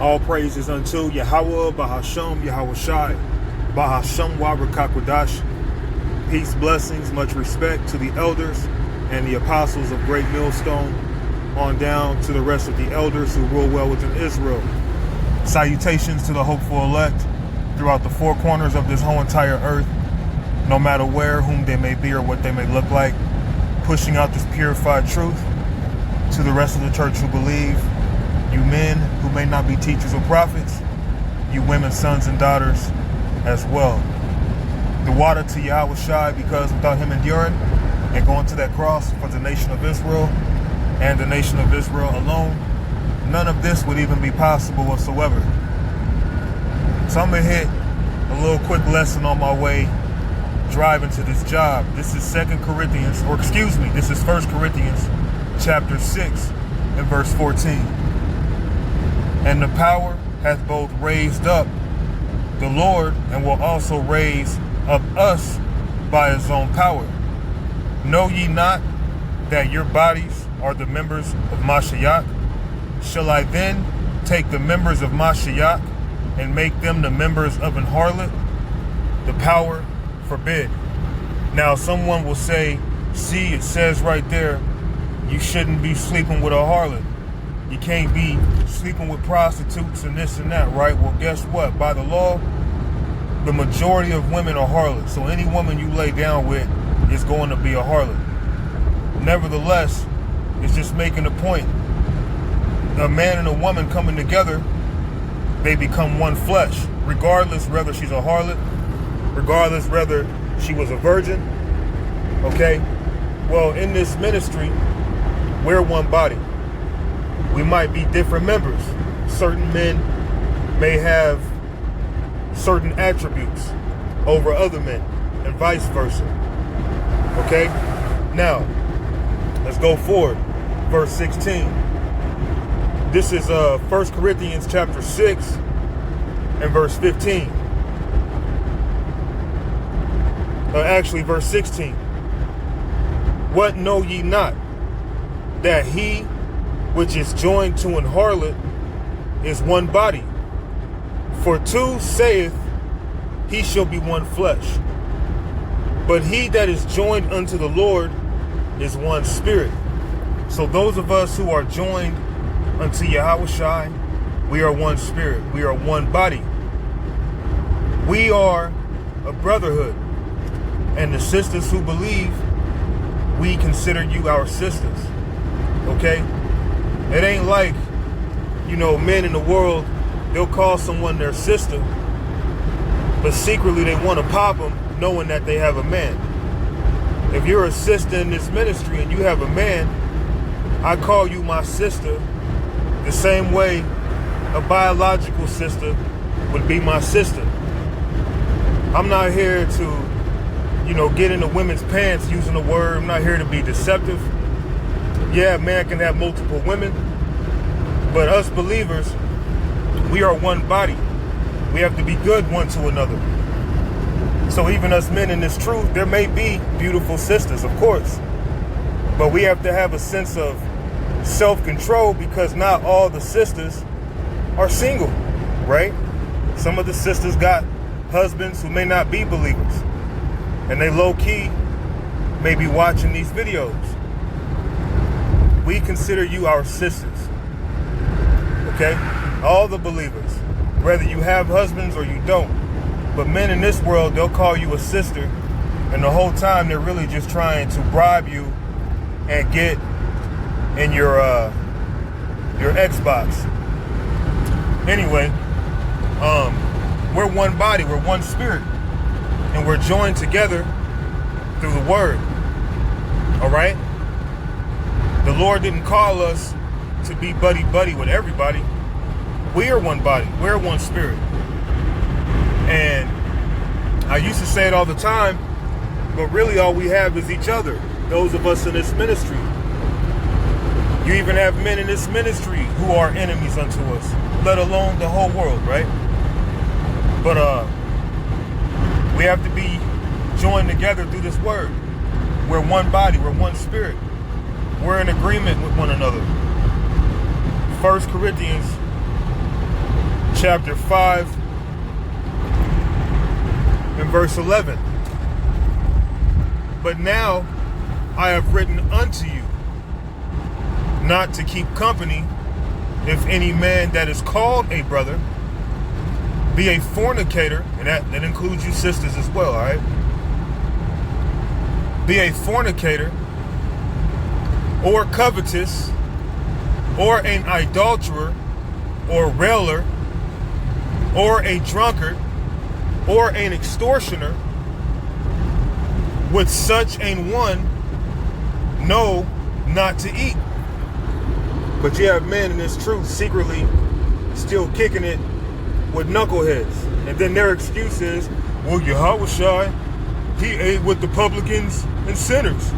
All praises unto Yahweh, Bahasham, Yahweh Shai, Bahasham Wabrakakwadash. Peace, blessings, much respect to the elders and the apostles of Great Millstone, on down to the rest of the elders who rule well within Israel. Salutations to the hopeful elect throughout the four corners of this whole entire earth, no matter where, whom they may be, or what they may look like, pushing out this purified truth to the rest of the church who believe. You men who may not be teachers or prophets, you women, sons and daughters as well. The water to Yahweh Shai, because without him enduring and going to that cross for the nation of Israel and the nation of Israel alone, none of this would even be possible whatsoever. So I'm going to hit a little quick lesson on my way driving to this job. This is 2 Corinthians, or excuse me, this is 1 Corinthians chapter 6 and verse 14. And the power hath both raised up the Lord and will also raise up us by his own power. Know ye not that your bodies are the members of Mashiach? Shall I then take the members of Mashiach and make them the members of an harlot? The power forbid. Now someone will say, see, it says right there, you shouldn't be sleeping with a harlot. You can't be sleeping with prostitutes and this and that, right? Well, guess what? By the law, the majority of women are harlots. So any woman you lay down with is going to be a harlot. Nevertheless, it's just making a point. A man and a woman coming together, they become one flesh, regardless whether she's a harlot, regardless whether she was a virgin. Okay? Well, in this ministry, we're one body. We might be different members. Certain men may have certain attributes over other men, and vice versa. Okay? Now, let's go forward. Verse 16. This is 1 Corinthians chapter 6 and verse 15. Actually, verse 16. What know ye not? That he which is joined to an harlot is one body. For two saith, he shall be one flesh. But he that is joined unto the Lord is one spirit. So those of us who are joined unto Yahweh Shai, we are one spirit. We are one body. We are a brotherhood. And the sisters who believe, we consider you our sisters. Okay? It ain't like, men in the world, they'll call someone their sister, but secretly they want to pop them knowing that they have a man. If you're a sister in this ministry and you have a man, I call you my sister the same way a biological sister would be my sister. I'm not here to, get into women's pants using the word. I'm not here to be deceptive. Yeah, a man can have multiple women, but us believers, we are one body. We have to be good one to another. So even us men in this truth, there may be beautiful sisters, of course, but we have to have a sense of self-control, because not all the sisters are single, right? Some of the sisters got husbands who may not be believers, and they low-key may be watching these videos. We consider you our sisters, okay? All the believers, whether you have husbands or you don't. But men in this world, they'll call you a sister, and the whole time they're really just trying to bribe you and get in your Xbox. Anyway, we're one body, we're one spirit, and we're joined together through the word. All right? The Lord didn't call us to be buddy-buddy with everybody. We are one body. We're one spirit. And I used to say it all the time, but really all we have is each other. Those of us in this ministry. You even have men in this ministry who are enemies unto us, let alone the whole world, right? But we have to be joined together through this word. We're one body. We're one spirit. We're in agreement with one another. 1 Corinthians chapter 5 and verse 11. But now I have written unto you, not to keep company, if any man that is called a brother be a fornicator, and that includes you sisters as well, all right? Be a fornicator, or covetous, or an adulterer, or railer, or a drunkard, or an extortioner, with such an one, no, not to eat. But you have men in this truth secretly still kicking it with knuckleheads. And then their excuse is, well, Yahushua, he ate with the publicans and sinners.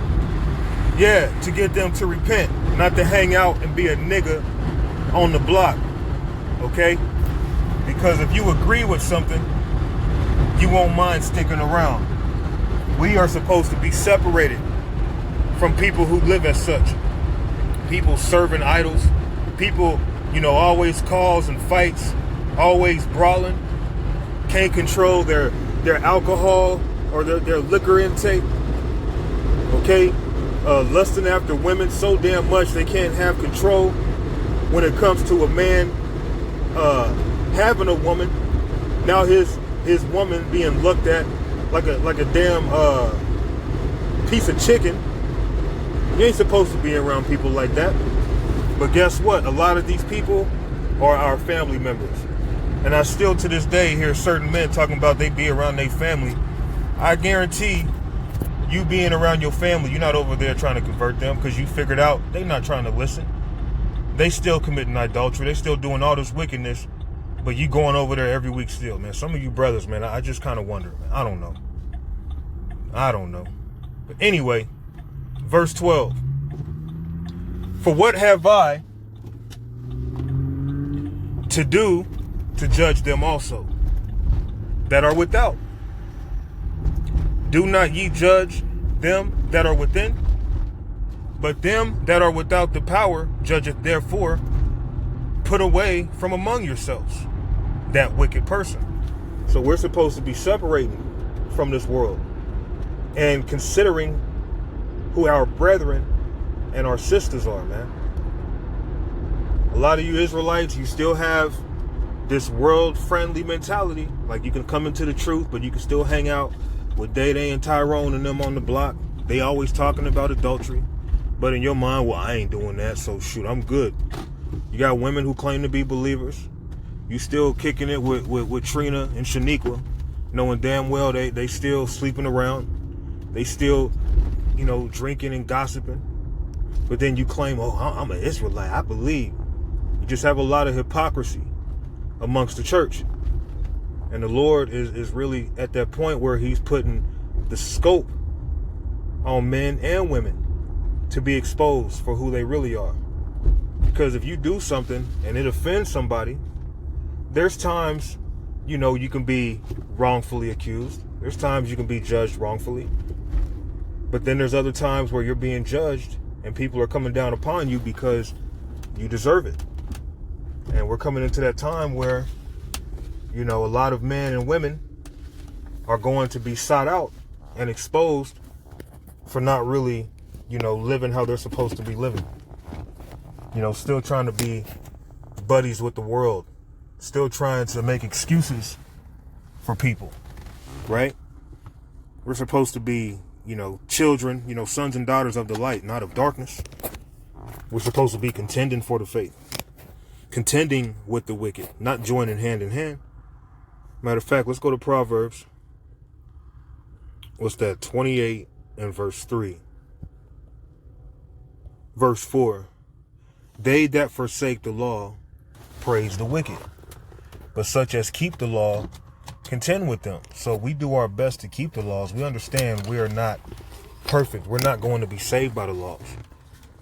Yeah, to get them to repent, not to hang out and be a nigga on the block. Okay? Because if you agree with something, you won't mind sticking around. We are supposed to be separated from people who live as such. People serving idols. People, always calls and fights. Always brawling. Can't control their alcohol or their liquor intake. Okay? Lusting after women so damn much they can't have control when it comes to a man having a woman. Now his woman being looked at like a damn piece of chicken. You ain't supposed to be around people like that. But guess what? A lot of these people are our family members. And I still to this day hear certain men talking about they be around their family. I guarantee you being around your family, you're not over there trying to convert them because you figured out they're not trying to listen. They still committing adultery. They still doing all this wickedness. But you going over there every week still, man. Some of you brothers, man, I just kind of wonder, man. I don't know. But anyway, verse 12. For what have I to do to judge them also that are without? Do not ye judge them that are within? But them that are without the power judgeth therefore. Put away from among yourselves that wicked person. So we're supposed to be separating from this world and considering who our brethren and our sisters are, man. A lot of you Israelites, you still have this world-friendly mentality. Like you can come into the truth, but you can still hang out with Day and Tyrone and them on the block. They always talking about adultery. But in your mind, well, I ain't doing that, so shoot, I'm good. You got women who claim to be believers. You still kicking it with Trina and Shaniqua, knowing damn well they still sleeping around. They still, drinking and gossiping. But then you claim, oh, I'm an Israelite, I believe. You just have a lot of hypocrisy amongst the church. And the Lord is really at that point where he's putting the scope on men and women to be exposed for who they really are. Because if you do something and it offends somebody, there's times, you can be wrongfully accused. There's times you can be judged wrongfully. But then there's other times where you're being judged and people are coming down upon you because you deserve it. And we're coming into that time where, a lot of men and women are going to be sought out and exposed for not really, living how they're supposed to be living. Still trying to be buddies with the world. Still trying to make excuses for people, right? We're supposed to be, children, sons and daughters of the light, not of darkness. We're supposed to be contending for the faith. Contending with the wicked, not joining hand in hand. Matter of fact, let's go to Proverbs. What's that? 28 and verse 3. Verse 4. They that forsake the law praise the wicked, but such as keep the law contend with them. So we do our best to keep the laws. We understand we are not perfect. We're not going to be saved by the laws,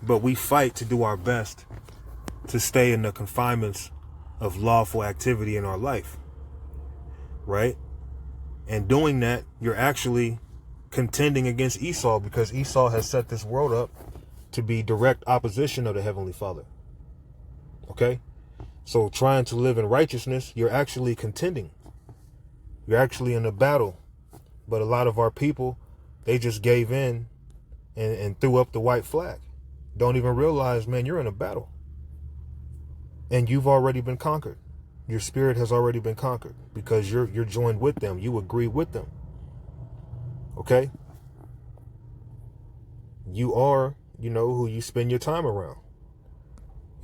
but we fight to do our best to stay in the confinements of lawful activity in our life, right? And doing that, you're actually contending against Esau, because Esau has set this world up to be direct opposition of the Heavenly Father. Okay? So trying to live in righteousness, you're actually contending. You're actually in a battle. But a lot of our people, they just gave in and threw up the white flag. Don't even realize, man, you're in a battle. And you've already been conquered. Your spirit has already been conquered because you're joined with them. You agree with them. Okay? You are, who you spend your time around.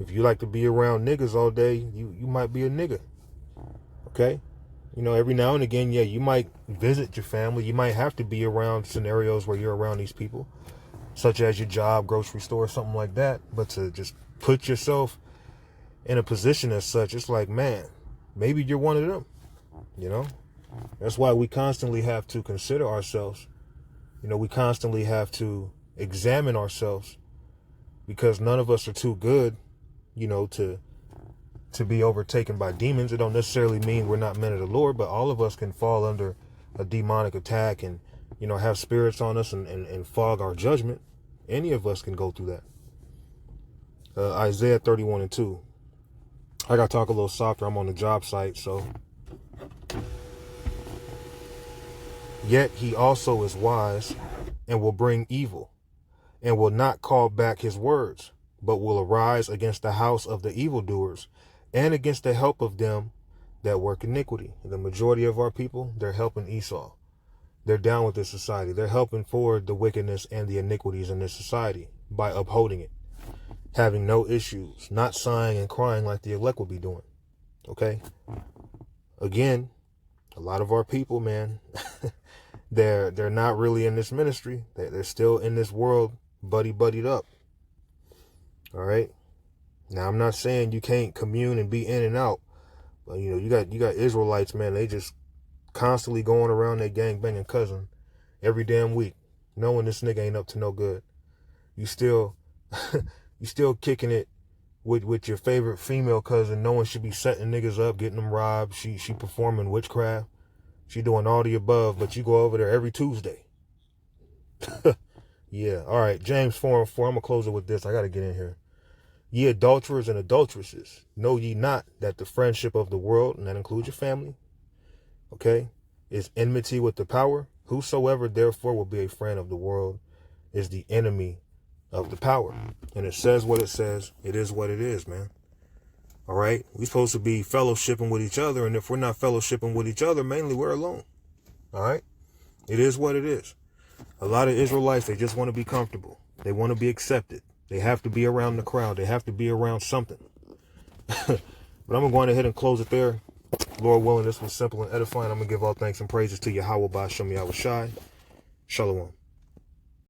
If you like to be around niggas all day, you might be a nigga. Okay? Every now and again, yeah, you might visit your family. You might have to be around scenarios where you're around these people, such as your job, grocery store, something like that. But to just put yourself in a position as such, it's like, man, maybe you're one of them. That's why we constantly have to consider ourselves. We constantly have to examine ourselves, because none of us are too good, to be overtaken by demons. It don't necessarily mean we're not men of the Lord, but all of us can fall under a demonic attack and, have spirits on us and fog our judgment. Any of us can go through that. Isaiah 31:2. I got to talk a little softer. I'm on the job site, so. Yet he also is wise and will bring evil, and will not call back his words, but will arise against the house of the evildoers and against the help of them that work iniquity. The majority of our people, they're helping Esau. They're down with this society. They're helping forward the wickedness and the iniquities in this society by upholding it, having no issues, not sighing and crying like the elect will be doing. Okay? Again, a lot of our people, man, they're not really in this ministry. They're still in this world, buddied up. All right? Now, I'm not saying you can't commune and be in and out, but you got Israelites, man. They just constantly going around their gang banging cousin every damn week, knowing this nigga ain't up to no good. You still kicking it with your favorite female cousin, knowing she be setting niggas up, getting them robbed. She performing witchcraft. She doing all the above, but you go over there every Tuesday. Yeah. All right. James 4:4. I'm gonna close it with this. I gotta get in here. Ye adulterers and adulteresses, know ye not that the friendship of the world, and that includes your family, okay, is enmity with the power? Whosoever therefore will be a friend of the world is the enemy of the power. And it says what it says. It is what it is, man. All right? We're supposed to be fellowshipping with each other, and if we're not fellowshipping with each other, mainly we're alone. All right? It is what it is. A lot of Israelites, they just want to be comfortable. They want to be accepted. They have to be around the crowd. They have to be around something. But I'm going to go on ahead and close it there. Lord willing, this was simple and edifying. I'm going to give all thanks and praises to Yahweh Ba'Shem Yahweh Shai. Shalom.